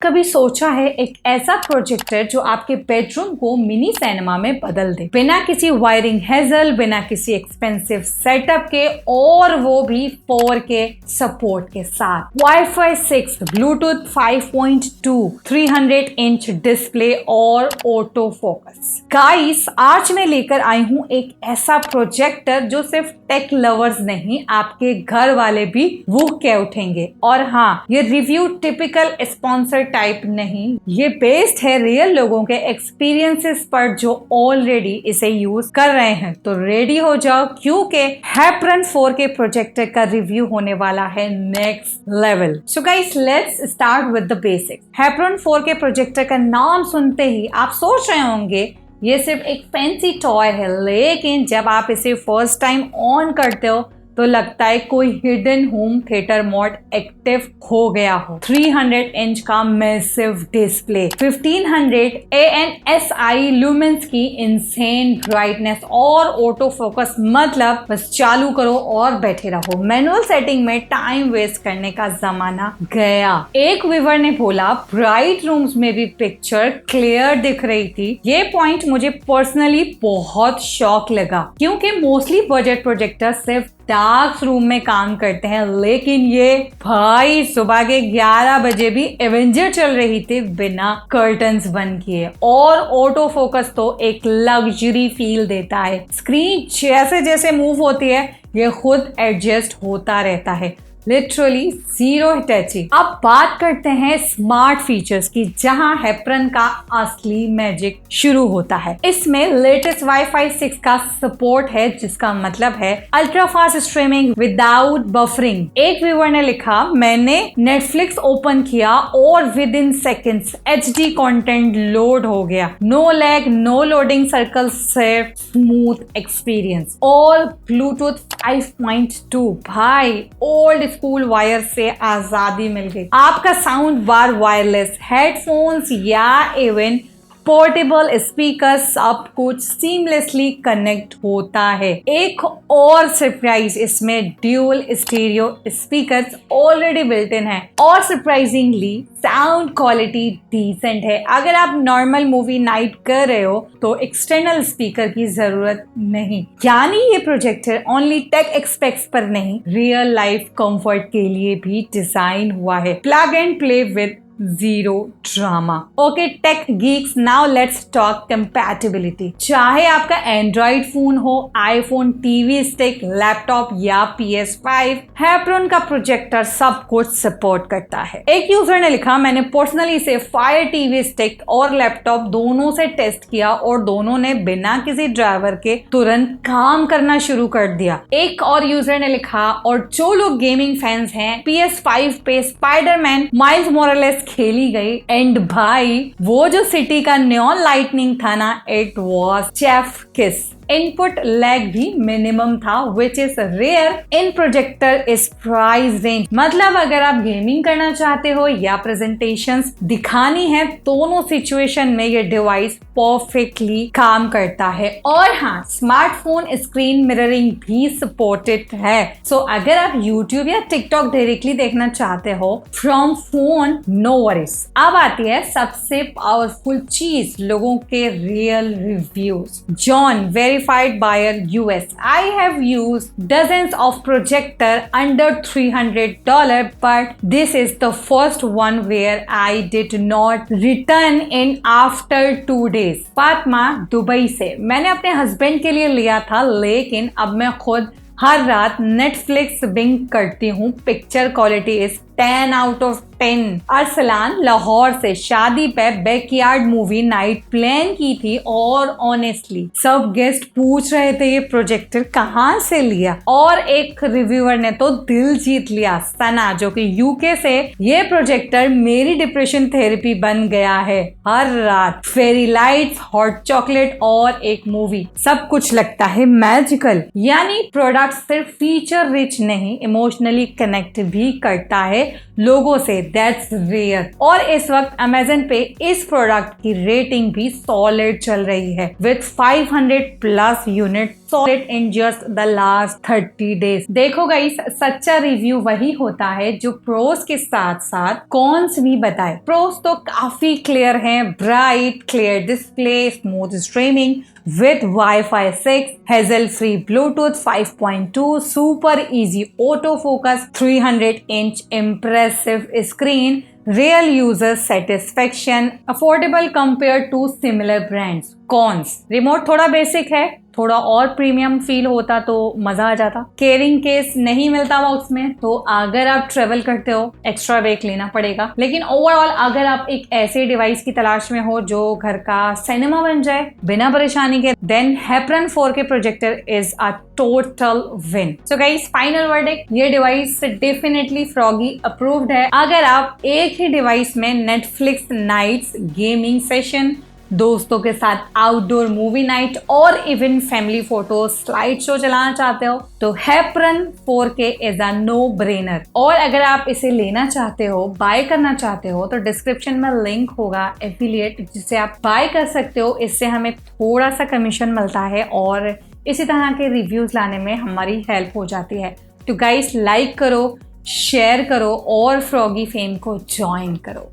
कभी सोचा है एक ऐसा प्रोजेक्टर जो आपके बेडरूम को मिनी सिनेमा में बदल दे, बिना किसी वायरिंग हेजल, बिना किसी एक्सपेंसिव सेटअप के, और वो भी 4K सपोर्ट के साथ, वाईफाई 6, ब्लूटूथ 5.2, 300 इंच डिस्प्ले और ऑटो फोकस। गाइस, आज मैं लेकर आई हूँ एक ऐसा प्रोजेक्टर जो सिर्फ टेक लवर्स नहीं, आपके घर वाले भी वो कह उठेंगे। और हाँ, ये रिव्यू टिपिकल स्पॉन्सर टाइप नहीं, ये बेस्ड है रियल लोगों के एक्सपीरियंसेस पर जो ऑलरेडी इसे यूज कर रहे हैं। तो रेडी हो जाओ, क्योंकि हैप्रन 4K प्रोजेक्टर का रिव्यू होने वाला है next level. So guys, let's start with the basics. Happrun 4K projector का नाम सुनते ही आप सोच रहे होंगे ये सिर्फ एक फैंसी टॉय है, लेकिन जब आप इसे फर्स्ट टाइम ऑन करते हो तो लगता है कोई hidden home theatre mode active हो गया हो। 300 इंच का मैसिव डिस्प्ले, 1500 ANSI लुमेंस की इंसेन ब्राइटनेस और ऑटो फोकस, मतलब बस चालू करो और बैठे रहो। मैनुअल सेटिंग में टाइम वेस्ट करने का जमाना गया। एक व्यूअर ने बोला ब्राइट रूम्स में भी पिक्चर क्लियर दिख रही थी। ये पॉइंट मुझे पर्सनली बहुत शॉक लगा, क्योंकि मोस्टली बजट प्रोजेक्टर सिर्फ डार्क रूम में काम करते हैं, लेकिन ये भाई सुबह के 11 बजे भी एवेंजर चल रही थी बिना कर्टन्स बंद किए। और ऑटो फोकस तो एक लग्जरी फील देता है। स्क्रीन जैसे जैसे मूव होती है ये खुद एडजस्ट होता रहता है, लिटरली जीरो टचिंग। अब बात करते हैं स्मार्ट फीचर्स की, जहां हैप्रन का असली मैजिक शुरू होता है। इसमें लेटेस्ट वाईफाई 6 का सपोर्ट है, जिसका मतलब है ultra fast streaming without buffering. एक व्यूअर ने लिखा, मैंने नेटफ्लिक्स ओपन किया और within seconds HD content load हो गया। No lag, no loading circle, सिर्फ स्मूथ एक्सपीरियंस। और ब्लूटूथ 5.2, भाई ओल्ड स्कूल वायर से आजादी मिल गई। आपका साउंड बार, वायरलेस हेडफोन्स या इवन पोर्टेबल स्पीकर, सब कुछ सीमलेसली कनेक्ट होता है। एक और सरप्राइज, इसमें dual stereo speakers already built in है और सरप्राइजिंगली साउंड क्वालिटी डिसेंट है। अगर आप नॉर्मल मूवी नाइट कर रहे हो तो एक्सटर्नल स्पीकर की जरूरत नहीं। यानी ये प्रोजेक्टर ओनली टेक एक्सपेक्ट्स पर नहीं, रियल लाइफ कंफर्ट के लिए भी डिजाइन हुआ है। Plug and play with zero drama. Okay tech geeks, now let's talk compatibility. चाहे आपका एंड्रॉइड फोन हो, आईफोन, टीवी स्टिक, लैपटॉप या PS5, हैप्रन का प्रोजेक्टर सब कुछ सपोर्ट करता है। एक यूजर ने लिखा, मैंने पर्सनली इसे फायर टीवी स्टिक और लैपटॉप दोनों से टेस्ट किया और दोनों ने बिना किसी ड्राइवर के तुरंत काम करना शुरू कर दिया। एक और यूजर ने लिखा, और जो लोग गेमिंग फैंस हैं, PS5 पे स्पाइडरमैन माइल्स मोरालेस खेली गई। एंड भाई, वो जो सिटी का नियॉन लाइटनिंग था ना, it was chef kiss. Input lag भी मिनिमम था, which is rare in projector इस प्राइस रेंज। मतलब अगर आप गेमिंग करना चाहते हो या प्रेजेंटेशंस दिखानी है, दोनों सिचुएशन में ये डिवाइस परफेक्टली काम करता है। और हाँ, स्मार्टफोन स्क्रीन मिररिंग भी सपोर्टेड है। सो अगर आप यूट्यूब या टिकटॉक डायरेक्टली देखना चाहते हो फ्रॉम फोन, नो वरीज। अब आती है सबसे पावरफुल चीज, लोगों के real reviews. John, verified buyer US. I have used dozens of projector under $300, but this is the first one where I did not return in after 2 days. Fatima, Dubai से। मैंने अपने हस्बैंड के लिए लिया था, लेकिन अब मैं खुद हर रात नेटफ्लिक्स बिंग करती हूँ। Picture quality is 10 out of 10। Arsalan, Lahore से। शादी पे बैकयार्ड मूवी नाइट प्लान की थी और ऑनेस्टली सब गेस्ट पूछ रहे थे ये प्रोजेक्टर कहाँ से लिया, और एक रिव्यूअर ने तो दिल जीत लिया। सना, जो कि यूके से, ये प्रोजेक्टर मेरी डिप्रेशन थेरेपी बन गया है। हर रात फेरी लाइट्स, हॉट चॉकलेट और एक मूवी, सब कुछ लगता है मैजिकल। यानी प्रोडक्ट सिर्फ फीचर रिच नहीं, इमोशनली कनेक्ट भी करता है लोगों से। That's rare. और इस वक्त अमेजन पे इस प्रोडक्ट की रेटिंग भी सॉलिड चल रही है with 500+ unit sold it in just the last 30 days। देखो गाइस, सच्चा रिव्यू वही होता है जो प्रोस के साथ साथ कॉन्स भी बताए। प्रोस तो काफी क्लियर है, bright clear display, smooth streaming with Wi-Fi 6, hassle-free Bluetooth 5.2, super easy autofocus, 300-inch impressive screen, real user satisfaction, affordable compared to similar brands। Cons, remote थोड़ा बेसिक है, थोड़ा और प्रीमियम फील होता तो मजा आ जाता। केरिंग केस नहीं मिलता बॉक्स में, तो अगर आप ट्रेवल करते हो एक्स्ट्रा वेट लेना पड़ेगा। लेकिन ओवरऑल अगर आप एक ऐसे डिवाइस की तलाश में हो जो घर का सिनेमा बन जाए बिना परेशानी के, then Happrun 4K projector is a total win. So guys, final verdict, ये डिवाइस डेफिनेटली फ्रॉगी अप्रूव्ड है। अगर आप एक ही डिवाइस में नेटफ्लिक्स नाइट्स, गेमिंग सेशन, दोस्तों के साथ आउटडोर मूवी नाइट और even family photo slide show चलाना चाहते हो तो Happrun 4K is a no brainer. और अगर आप इसे लेना चाहते हो, बाय करना चाहते हो, तो डिस्क्रिप्शन में लिंक होगा एफिलिएट, जिसे आप बाय कर सकते हो। इससे हमें थोड़ा सा कमीशन मिलता है और इसी तरह के रिव्यूज लाने में हमारी हेल्प हो जाती है। तो गाइस, लाइक करो, शेयर करो और फ्रॉगी फेम को ज्वाइन करो।